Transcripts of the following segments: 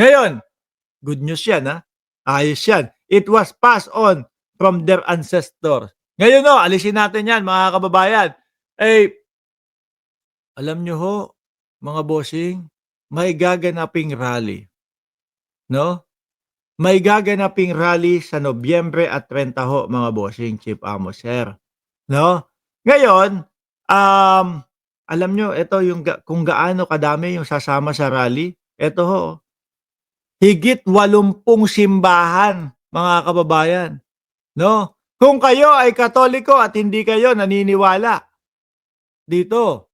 Ngayon, good news yan, ha? Ayos yan. It was passed on from their ancestors. Ngayon, no, alisin natin yan, mga kababayan. Eh, alam nyo ho, mga bossing, may gaganaping rally, no? May gaganaping rally sa Nobyembre at 30 ho, mga bossing, Chief Amos, sir. No? Ngayon, alam nyo, ito yung kung gaano kadami yung sasama sa rally. Ito ho, higit 80 simbahan, mga kababayan. No? Kung kayo ay Katoliko at hindi kayo naniniwala dito,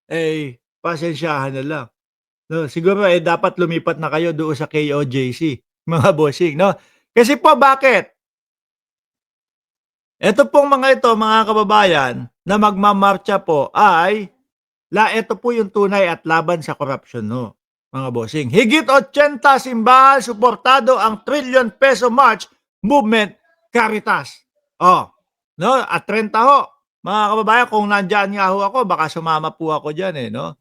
eh, pasensyahan na lang. No, siguro dapat lumipat na kayo doon sa KOJC, mga bossing, no? Kasi po bakit? Ito pong mga ito, mga kababayan, na magmamarcha po ay ito po yung tunay at laban sa korupsyon, no, mga bossing. Higit 80 simbahan suportado ang trillion peso march movement Caritas. Oh, no? At 30 ho, mga kababayan, kung nandiyan nga ho ako, baka sumama po ako diyan no?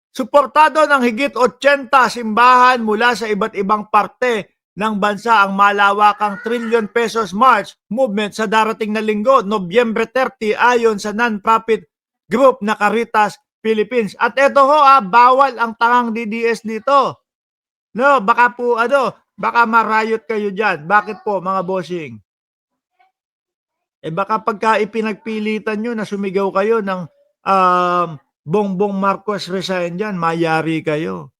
Suportado ng higit 80 simbahan mula sa iba't ibang parte ng bansa ang malawakang trillion pesos march movement sa darating na linggo, Nobyembre 30, ayon sa non-profit group na Caritas Philippines. At ito ho, bawal ang tangang DDS dito. No, baka po baka marayot kayo diyan. Bakit po, mga bossing? Baka pagka ipinagpilitan nyo na sumigaw kayo ng Bongbong Marcos resign dyan, mayari kayo.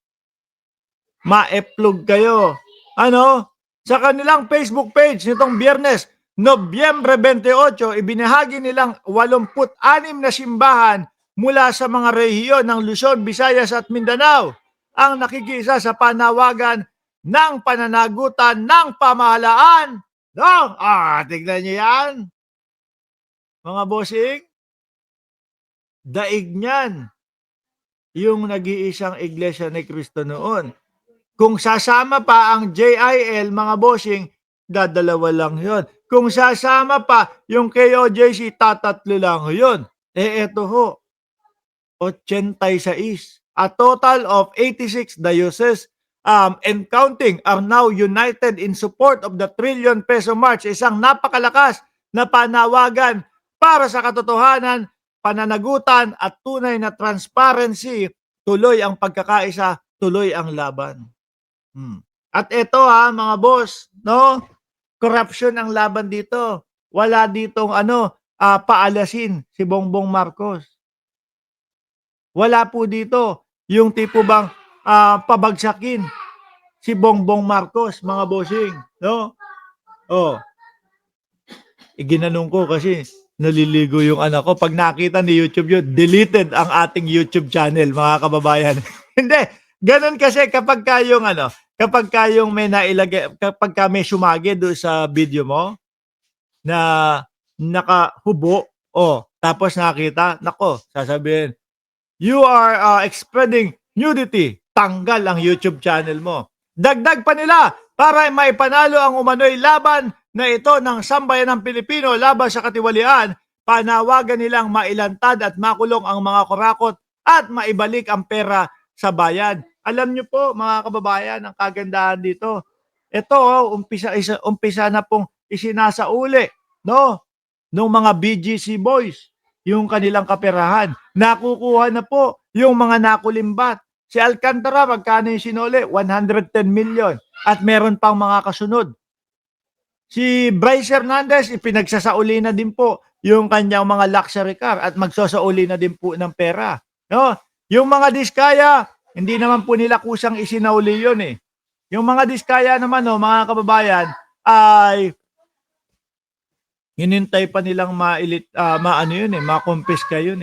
Maeplog kayo. Ano? Sa kanilang Facebook page nitong Biyernes, Nobyembre 28, ibinahagi nilang 86 na simbahan mula sa mga rehiyon ng Luzon, Visayas at Mindanao ang nakikisa sa panawagan ng pananagutan ng pamahalaan. No? Tignan niyo yan. Mga bossing, daig niyan yung nag-iisang Iglesia ni Cristo noon. Kung sasama pa ang JIL, mga bossing, dadalawa lang yon. Kung sasama pa yung KOJC, tatatlo lang yun. Eto ho, 86. A total of 86 dioceses and counting are now united in support of the trillion peso march. Isang napakalakas na panawagan para sa katotohanan, pananagutan at tunay na transparency. Tuloy ang pagkakaisa, tuloy ang laban. At ito mga boss, no? Corruption ang laban dito. Wala ditong paalasin si Bongbong Marcos. Wala po dito yung tipo bang pabagsakin si Bongbong Marcos, mga bossing, no? Ginanong ko kasi naliligo yung anak ko. Pag nakita ni YouTube yun, deleted ang ating YouTube channel, mga kababayan. Hindi, ganun kasi kapag kayong may nailagay, kapag may sumagi doon sa video mo na nakahubo, tapos nakita, nako, sasabihin, you are spreading nudity. Tanggal ang YouTube channel mo. Dagdag pa nila para maipanalo ang umano'y laban na ito ng sambayanang Pilipino laban sa katiwalian. Panawagan nilang mailantad at makulong ang mga kurakot at maibalik ang pera sa bayan. Alam niyo po, mga kababayan, ang kagandahan dito. Ito, umpisa na pong isinasauli, no? Nung mga BGC boys, yung kanilang kaperahan. Nakukuha na po yung mga nakulimbat. Si Alcantara, magkano yung sinuli? 110 million. At meron pang mga kasunod. Si Bryce Hernandez, ipinagsasauli na din po yung kanyang mga luxury car at magsasauli na din po ng pera. No? Yung mga diskaya, hindi naman po nila kusang isinauli yun Yung mga diskaya naman, mga kababayan, ay hinintay pa nilang makumpiska yun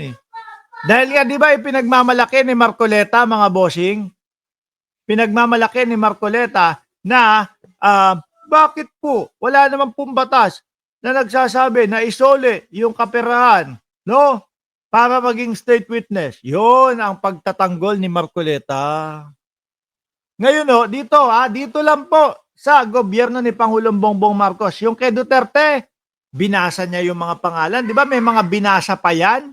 Dahil nga, di ba, pinagmamalaki ni Marcoleta, mga bossing? Pinagmamalaki ni Marcoleta na bakit po wala naman pong batas na nagsasabi na isole yung kaperahan, no? Para maging state witness. Yun ang pagtatanggol ni Marcoleta. Ngayon dito lang po sa gobyerno ni Pangulong Bongbong Marcos. Yung kay Duterte, binasa niya yung mga pangalan. Di ba may mga binasa pa yan?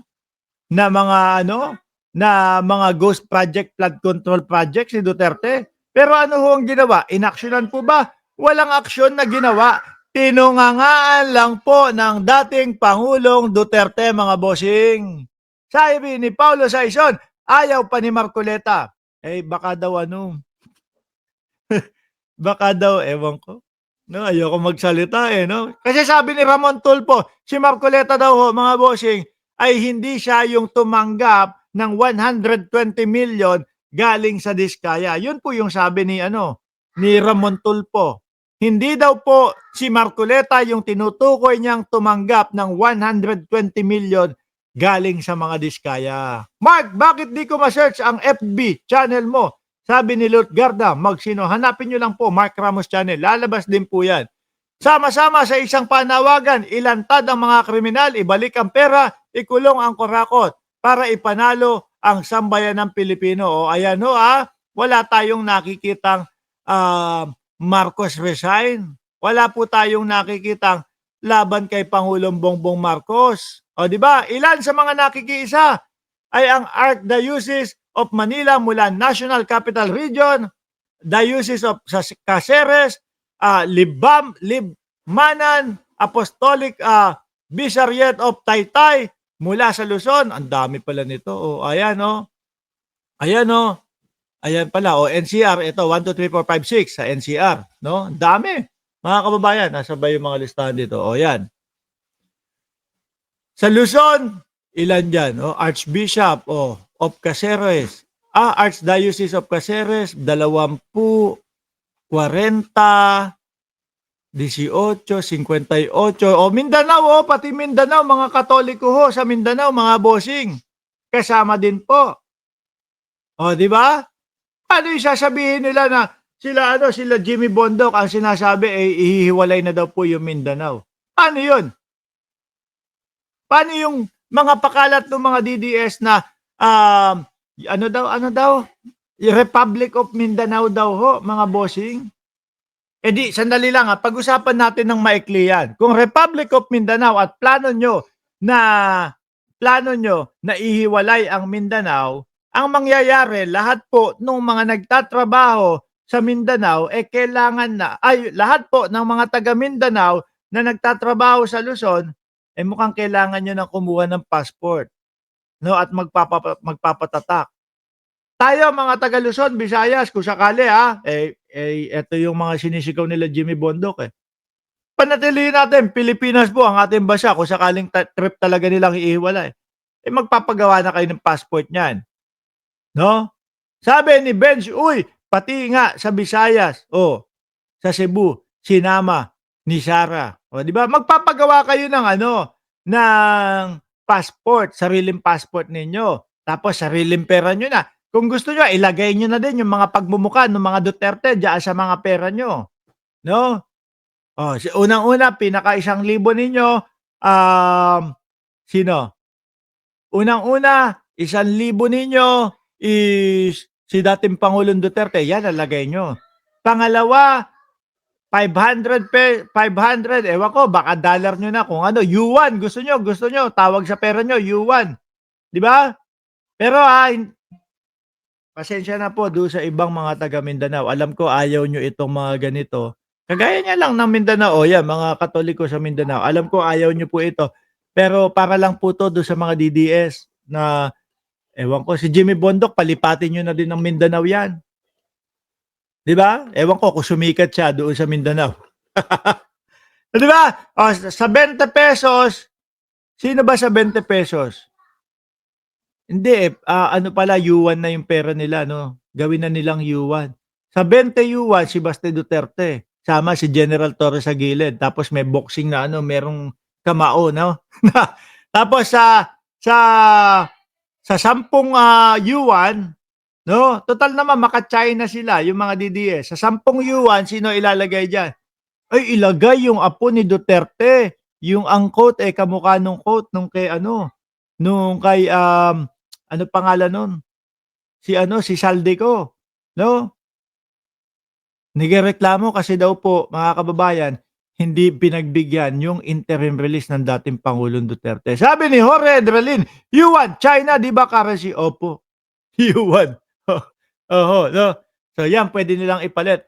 Na mga na mga ghost project, flood control project si Duterte. Pero ano ho ang ginawa? Inaksyonan po ba? Walang aksyon na ginawa. Tinungangaan lang po ng dating Pangulong Duterte, mga bossing. Sabi ni Paulo Saison, ayaw pa ni Marcoleta. Eh baka daw baka daw, ewan ko. No, ayoko magsalita eh, no? Kasi sabi ni Ramon Tulfo, si Marcoleta daw ho, mga bossing, ay hindi siya yung tumanggap ng 120 million galing sa Diskaya. Yun po yung sabi ni ni Ramon Tulfo. Hindi daw po si Marcoleta yung tinutukoy niyang tumanggap ng 120 million galing sa mga Diskaya. Mark, bakit di ko ma-search ang FB channel mo? Sabi ni Lord Garda, magsino, hanapin nyo lang po Mark Ramos Channel. Lalabas din po yan. Sama-sama sa isang panawagan, ilantad ang mga kriminal, ibalik ang pera, ikulong ang kurakot para ipanalo ang sambayan ng Pilipino. O ayan ho wala tayong nakikitang Marcos resign. Wala po tayong nakikitang laban kay Pangulong Bongbong Marcos. O di ba? Ilan sa mga nakikiisa ay ang Archdiocese of Manila mula National Capital Region, Diocese of Caceres, Libmanan, Apostolic Vicariate of Taytay mula sa Luzon. Ang dami pala nito. O, ayan o. Ayan o. Ayan pala. O, NCR. Ito, 1, 2, 3, 4, 5, 6 sa NCR. No? Ang dami. Mga kababayan, nasa ba yung mga listahan dito? O, yan. Sa Luzon, ilan dyan? O, Archbishop of Caceres. Archdiocese of Caceres, 20, 40, 18, 58. O, Mindanao, pati Mindanao, mga Katoliko ho sa Mindanao, mga bossing. Kasama din po. O, di ba? Ano yung sasabihin nila na sila Jimmy Bondoc ang sinasabi ihihiwalay na daw po yung Mindanao. Ano yun? Paano yung mga pakalat ng mga DDS na ano daw? Republic of Mindanao daw ho, mga bossing. Eh di, sandali lang pag-usapan natin ng maikli yan. Kung Republic of Mindanao at plano nyo na ihiwalay ang Mindanao, ang mangyayari, lahat po ng mga nagtatrabaho sa Mindanao, kailangan lahat po ng mga taga Mindanao na nagtatrabaho sa Luzon, mukhang kailangan nyo na kumuha ng passport. No, at magpapatatak. Tayo mga taga Luzon, Visayas, kung sakali ito yung mga sinisigaw nila Jimmy Bondoc Panatilihin natin, Pilipinas po ang ating bansa kung sakaling trip talaga nilang iiwalay. Magpapagawa na kayo ng passport niyan. No? Sabi ni Benj, pati nga sa Visayas, sa Cebu, sinama ni Sara. O, di ba? Magpapagawa kayo ng ng passport, sariling passport ninyo. Tapos sariling pera nyo na. Kung gusto nyo, ilagay nyo na din yung mga pagmumukha ng mga Duterte diyan sa mga pera nyo. No? Unang-una, pinaka 1,000 ninyo, sino? Unang-una, 1,000 ninyo is si dating Pangulong Duterte. Yan, nalagay nyo. Pangalawa, 500, ewan ko, baka dollar nyo na kung yuan, gusto nyo, tawag sa pera nyo, yuan. Di ba? Pero pasensya na po doon sa ibang mga taga Mindanao. Alam ko ayaw nyo itong mga ganito. Kagaya niya lang ng Mindanao, yan, mga Katoliko sa Mindanao. Alam ko ayaw nyo po ito. Pero para lang po to doon sa mga DDS na, ewan ko, si Jimmy Bondoc, palipatin nyo na din ng Mindanao yan. Di ba? Ewan ko kung sumikat siya doon sa Mindanao. Di ba? Sa 20 pesos, sino ba sa 20 pesos? Hindi pala, yuan na yung pera nila, no? Gawin na nilang yuan. Sa 20 yuan, si Baste Duterte. Sama si General Torres sa gilid. Tapos may boxing na merong kamao, no? Tapos sa 10 yuan, no? Total naman, maka-China sila, yung mga DDS. Sa 10 yuan, sino ilalagay dyan? Ay, ilagay yung apo ni Duterte. Yung ang quote, kamukha nung quote nung kay nung kay ano pangalan nun? Si Saldico, no? Nagreklamo kasi daw po, mga kababayan, hindi pinagbigyan yung interim release ng dating Pangulong Duterte. Sabi ni Jorge Adralin, yuan, China, di ba currency? Opo, yuan. No? So yan, pwede nilang ipalit.